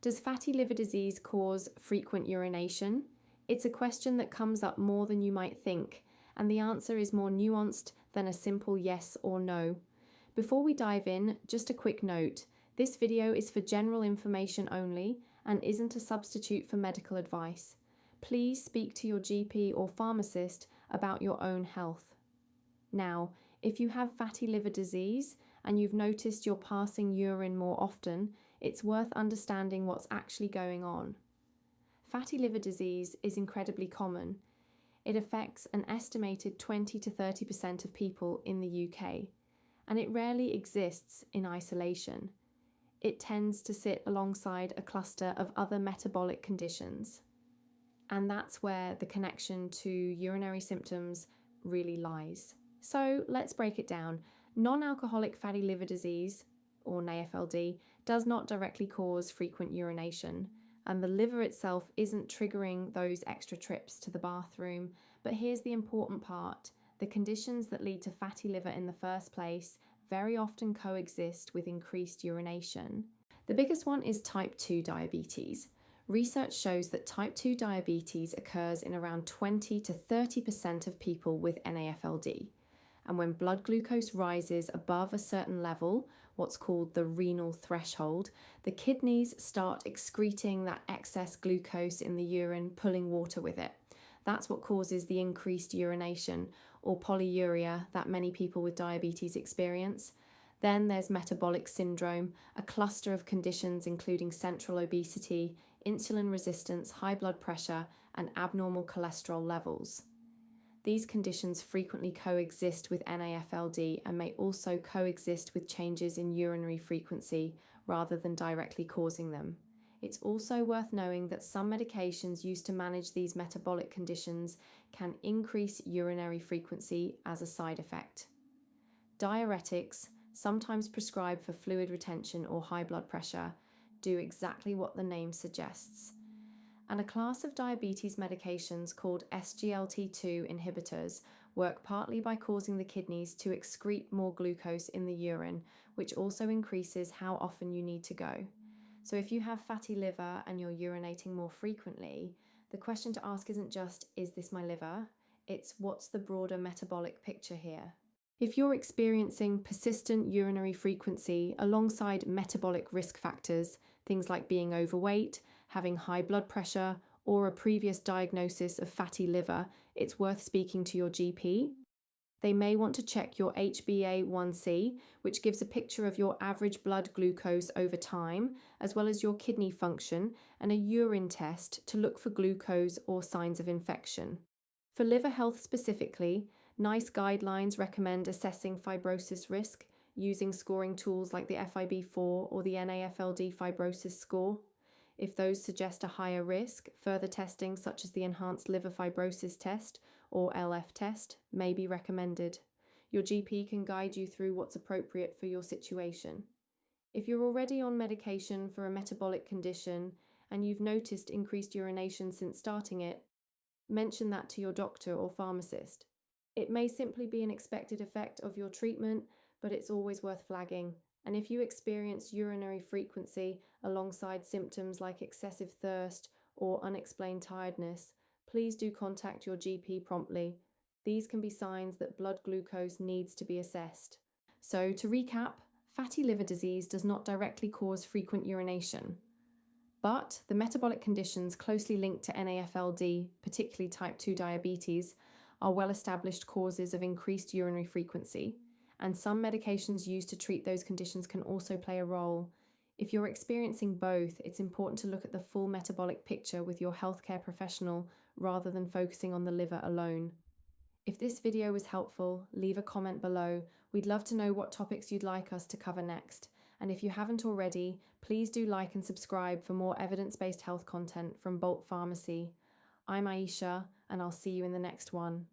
Does fatty liver disease cause frequent urination? It's a question that comes up more than you might think, and the answer is more nuanced than a simple yes or no. Before we dive in, just a quick note. This video is for general information only and isn't a substitute for medical advice. Please speak to your GP or pharmacist about your own health. Now, if you have fatty liver disease and you've noticed you're passing urine more often, it's worth understanding what's actually going on. Fatty liver disease is incredibly common. It affects an estimated 20 to 30% of people in the UK, and it rarely exists in isolation. It tends to sit alongside a cluster of other metabolic conditions. And that's where the connection to urinary symptoms really lies. So let's break it down. Non-alcoholic fatty liver disease, or NAFLD, does not directly cause frequent urination, and the liver itself isn't triggering those extra trips to the bathroom. But here's the important part. The conditions that lead to fatty liver in the first place very often coexist with increased urination. The biggest one is type 2 diabetes. Research shows that type 2 diabetes occurs in around 20 to 30% of people with NAFLD. And when blood glucose rises above a certain level, what's called the renal threshold, the kidneys start excreting that excess glucose in the urine, pulling water with it. That's what causes the increased urination, or polyuria, that many people with diabetes experience. Then there's metabolic syndrome, a cluster of conditions including central obesity, insulin resistance, high blood pressure, and abnormal cholesterol levels. These conditions frequently coexist with NAFLD and may also coexist with changes in urinary frequency rather than directly causing them. It's also worth knowing that some medications used to manage these metabolic conditions can increase urinary frequency as a side effect. Diuretics, sometimes prescribed for fluid retention or high blood pressure, do exactly what the name suggests. And a class of diabetes medications called SGLT2 inhibitors work partly by causing the kidneys to excrete more glucose in the urine, which also increases how often you need to go. So if you have fatty liver and you're urinating more frequently, the question to ask isn't just, is this my liver? It's, what's the broader metabolic picture here? If you're experiencing persistent urinary frequency alongside metabolic risk factors, things like being overweight, having high blood pressure, or a previous diagnosis of fatty liver, it's worth speaking to your GP. They may want to check your HbA1c, which gives a picture of your average blood glucose over time, as well as your kidney function, and a urine test to look for glucose or signs of infection. For liver health specifically, NICE guidelines recommend assessing fibrosis risk using scoring tools like the FIB4 or the NAFLD fibrosis score. If those suggest a higher risk, further testing such as the Enhanced Liver Fibrosis Test or LF test may be recommended. Your GP can guide you through what's appropriate for your situation. If you're already on medication for a metabolic condition and you've noticed increased urination since starting it, mention that to your doctor or pharmacist. It may simply be an expected effect of your treatment, but it's always worth flagging. And if you experience urinary frequency alongside symptoms like excessive thirst or unexplained tiredness, please do contact your GP promptly. These can be signs that blood glucose needs to be assessed. So to recap, fatty liver disease does not directly cause frequent urination. But the metabolic conditions closely linked to NAFLD, particularly type 2 diabetes, are well-established causes of increased urinary frequency, and some medications used to treat those conditions can also play a role. If you're experiencing both, it's important to look at the full metabolic picture with your healthcare professional rather than focusing on the liver alone. If this video was helpful, leave a comment below. We'd love to know what topics you'd like us to cover next. And if you haven't already, please do like and subscribe for more evidence-based health content from Bolt Pharmacy. I'm Aisha, and I'll see you in the next one.